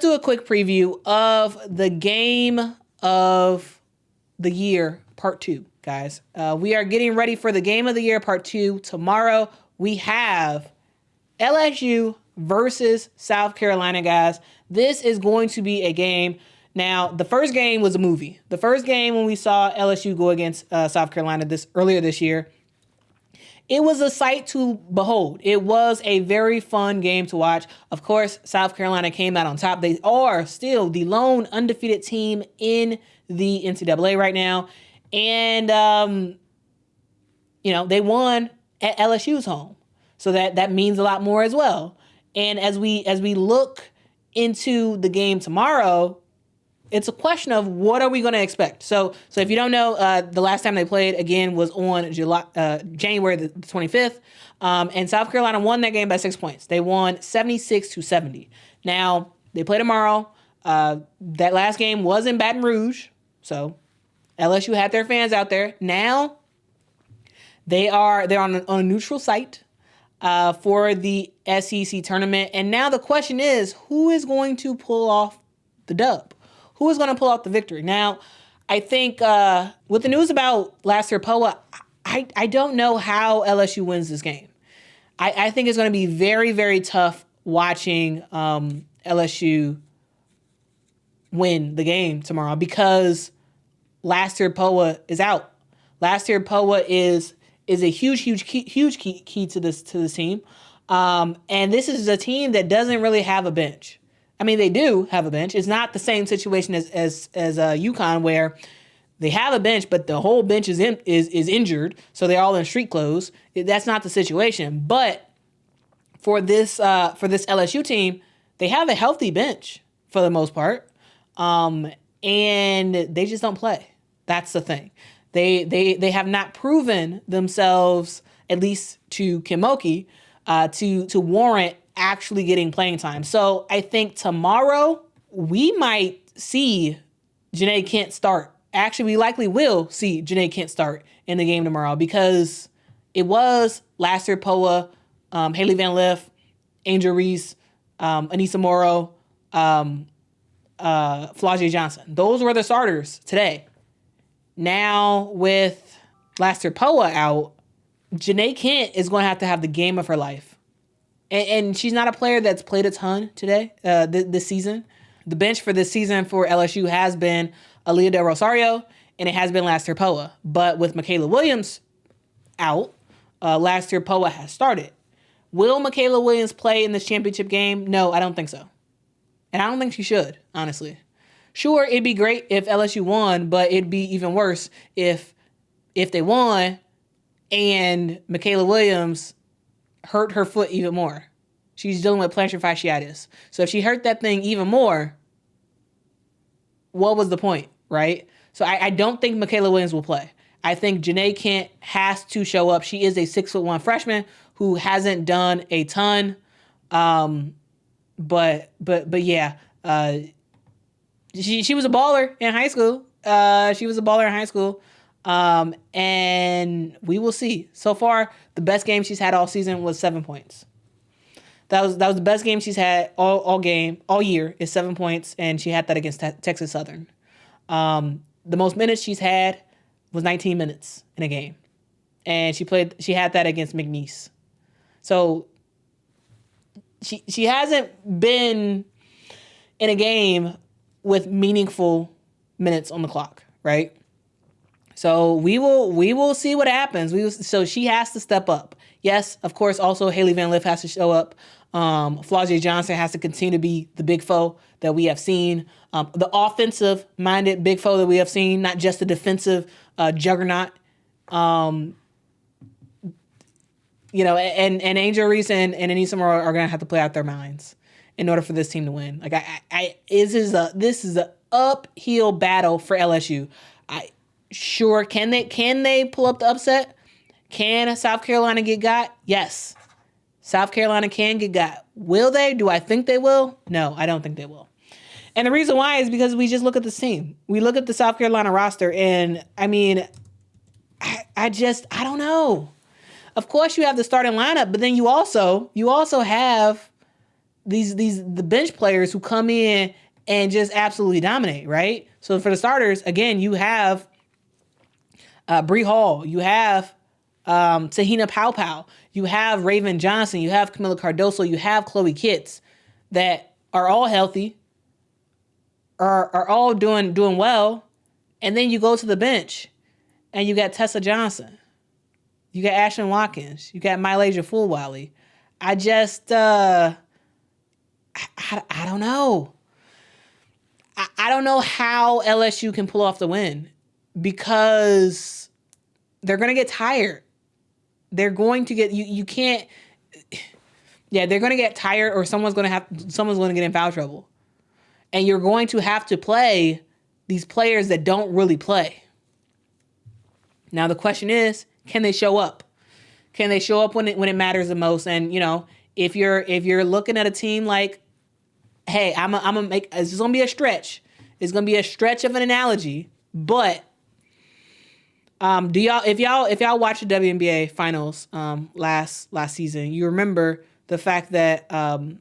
do a quick preview of the game of the year part 2, guys. We are getting ready for the game of the year part 2. Tomorrow we have LSU versus South Carolina, guys. This is going to be a game. Now, the first game was a movie. The first game when we saw LSU go against South Carolina earlier this year, it was a sight to behold. It was a very fun game to watch. Of course, South Carolina came out on top. They are still the lone undefeated team in the NCAA right now. And, they won at LSU's home. So that means a lot more as well. And as we look into the game tomorrow, it's a question of what are we going to expect. So if you don't know, the last time they played again was on January the 25th, and South Carolina won that game by 6 points. They won 76-70. Now they play tomorrow. That last game was in Baton Rouge, so LSU had their fans out there. Now they're on a neutral site for the SEC tournament, and now the question is, who is going to pull off the dub? Who is going to pull out the victory? Now, I think with the news about Poa, I don't know how LSU wins this game. I think it's going to be very, very tough watching LSU win the game tomorrow because Poa is out. Poa is a huge key to this team. And this is a team that doesn't really have a bench. I mean, they do have a bench. It's not the same situation as UConn where they have a bench, but the whole bench is injured, so they're all in street clothes. That's not the situation. But for this LSU team, they have a healthy bench for the most part, and they just don't play. That's the thing. They have not proven themselves, at least to Kimoki, to warrant actually getting playing time. So I think tomorrow we might see Janae Kent start. Actually, we likely will see Janae Kent start in the game tomorrow because it was Poa, Haley Van Lith, Angel Reese, Anissa Morrow, Flau'jae Johnson. Those were the starters today. Now with Poa out, Janae Kent is going to have the game of her life. And she's not a player that's played a ton today, this season. The bench for this season for LSU has been Aaliyah Del Rosario, and it has been Poa. But with Michaela Williams out, Poa has started. Will Michaela Williams play in this championship game? No, I don't think so. And I don't think she should, honestly. Sure, it'd be great if LSU won, but it'd be even worse if they won and Michaela Williams hurt her foot even more. She's dealing with plantar fasciitis. So if she hurt that thing even more, what was the point, right? So I don't think Michaela Williams will play. I think Janae Kent has to show up. She is a 6'1" freshman who hasn't done a ton. But yeah, she was a baller in high school. And we will see. So far, the best game she's had all season was 7 points. That was the best game she's had all year is 7 points, and she had that against Texas Southern. The most minutes she's had was 19 minutes in a game, and she had that against McNeese. So she hasn't been in a game with meaningful minutes on the clock, right? So we will see what happens. So she has to step up. Yes, of course, also Haley Van Lith has to show up. Flau'jae Johnson has to continue to be the big foe that we have seen. The offensive-minded big foe that we have seen, not just the defensive juggernaut. And Angel Reese and Anissa Morrow are going to have to play out their minds in order for this team to win. Like this is a uphill battle for LSU. Sure, can they pull up the upset? Can South Carolina get got? Yes. South Carolina can get got. Will they? Do I think they will? No, I don't think they will. And the reason why is because we just look at this team. We look at the South Carolina roster, and I mean, I don't know. Of course, you have the starting lineup, but then you also have the bench players who come in and just absolutely dominate, right? So for the starters, again, you have Bree Hall, you have Te-Hina Paopao, you have Raven Johnson, you have Kamilla Cardoso, you have Chloe Kitts that are all healthy, are all doing well, and then you go to the bench and you got Tessa Johnson, you got Ashlyn Watkins, you got MiLaysia Fulwiley. I just I don't know. I don't know how LSU can pull off the win because they're going to get tired. They're going to get you can't. Yeah, they're going to get tired, or someone's going to get in foul trouble, and you're going to have to play these players that don't really play. Now the question is, can they show up? Can they show up when it matters the most? And if you're looking at a team like, hey, I'm gonna make, it's gonna be a stretch. It's gonna be a stretch of an analogy, but if y'all watched the WNBA finals last season, you remember the fact that the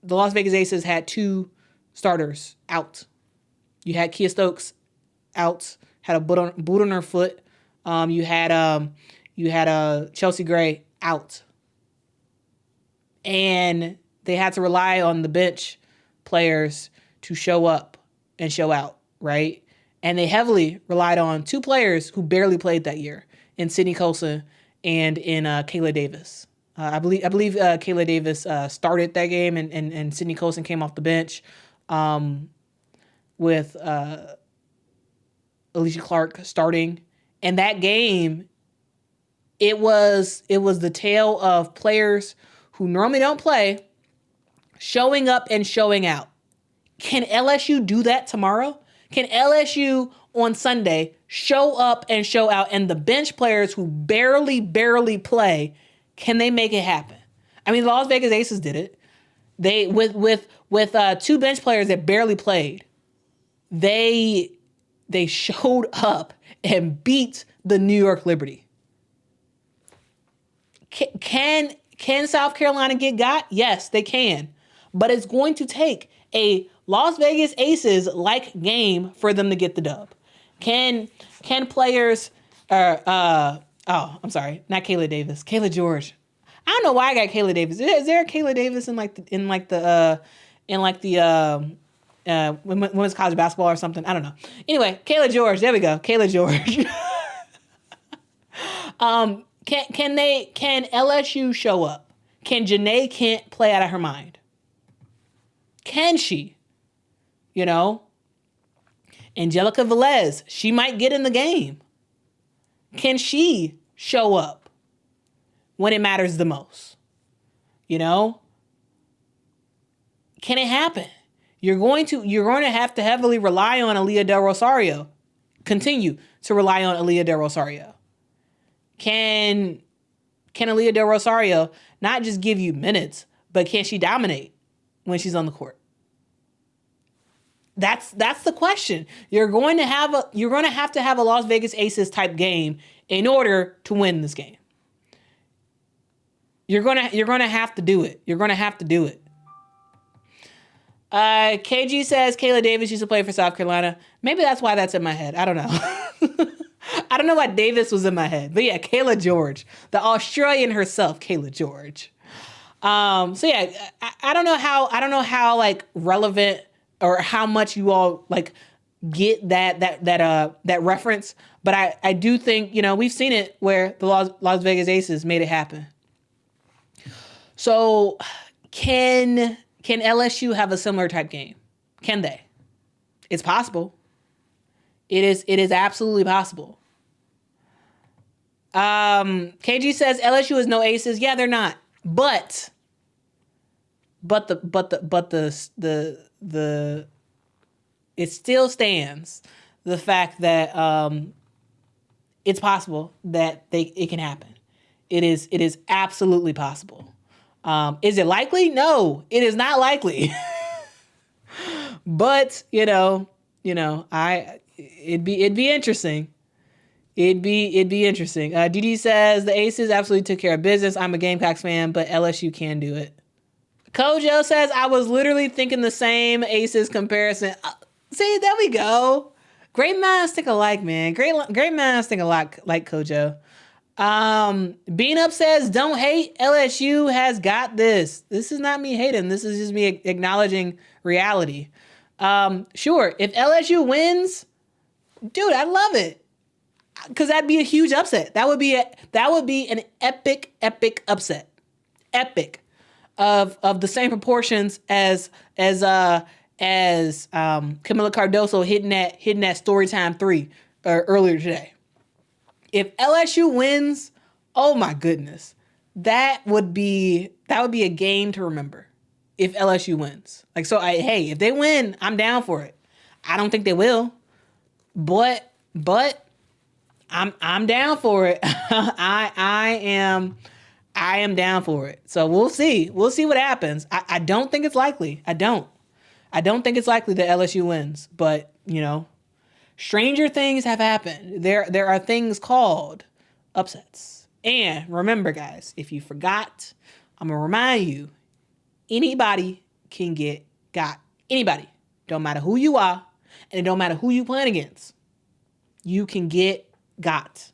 Las Vegas Aces had 2 starters out. You had Kia Stokes out, had a boot on her foot. You had Chelsea Gray out, and they had to rely on the bench players to show up and show out, right? And they heavily relied on 2 players who barely played that year, in Sydney Colson and in Kayla Davis. I believe Kayla Davis started that game, and Sydney Colson came off the bench with Alicia Clark starting. And that game, it was the tale of players who normally don't play showing up and showing out. Can LSU do that tomorrow? Can LSU on Sunday show up and show out, and the bench players who barely play, can they make it happen? I mean, the Las Vegas Aces did it. They with 2 bench players that barely played, they showed up and beat the New York Liberty. Can South Carolina get got? Yes, they can. But it's going to take a Las Vegas Aces-like game for them to get the dub. Can players... I'm sorry, not Kayla Davis. Kayla George. I don't know why I got Kayla Davis. Is there a Kayla Davis in women's college basketball or something? I don't know. Anyway, Kayla George. There we go. Kayla George. Can LSU show up? Can Janae Kent play out of her mind? Can she? Angelica Velez, she might get in the game. Can she show up when it matters the most? Can it happen? You're going to have to heavily rely on Aaliyah Del Rosario. Continue to rely on Aaliyah Del Rosario. Can Aaliyah Del Rosario not just give you minutes, but can she dominate when she's on the court? That's the question. You're going to have to have a Las Vegas Aces type game in order to win this game. You're gonna have to do it. You're gonna have to do it. KG says Kayla Davis used to play for South Carolina. Maybe that's why that's in my head. I don't know. I don't know why Davis was in my head, but yeah, Kayla George, the Australian herself, Kayla George. So yeah, I don't know how like relevant or how much you all like get that reference, but I do think we've seen it where the Las Vegas Aces made it happen. So can LSU have a similar type game? Can they? It's possible. It is absolutely possible. KG says LSU is no Aces. Yeah, they're not. But it still stands the fact that it's possible that it can happen. It is absolutely possible. Is it likely? No, it is not likely. But it'd be interesting. It'd be interesting. DD says the Aces absolutely took care of business. I'm a Gamecocks fan, but LSU can do it. Kojo says, I was literally thinking the same Aces comparison. See, there we go. Great minds think alike, man. Great minds think alike, like Kojo. Bean Up says, don't hate. LSU has got this. This is not me hating. This is just me acknowledging reality. Sure, if LSU wins, dude, I love it. Because that'd be a huge upset. That would be an epic upset. Epic. Of the same proportions as Kamilla Cardoso hitting that Storytime 3 earlier today. If LSU wins, oh my goodness, that would be a game to remember. If LSU wins, hey, if they win, I'm down for it. I don't think they will, but I'm down for it. I am down for it. So we'll see. We'll see what happens. I don't think it's likely. I don't think it's likely that LSU wins, but stranger things have happened. There are things called upsets. And remember, guys, if you forgot, I'm going to remind you, anybody can get got. Anybody. Don't matter who you are, and it don't matter who you playing against. You can get got.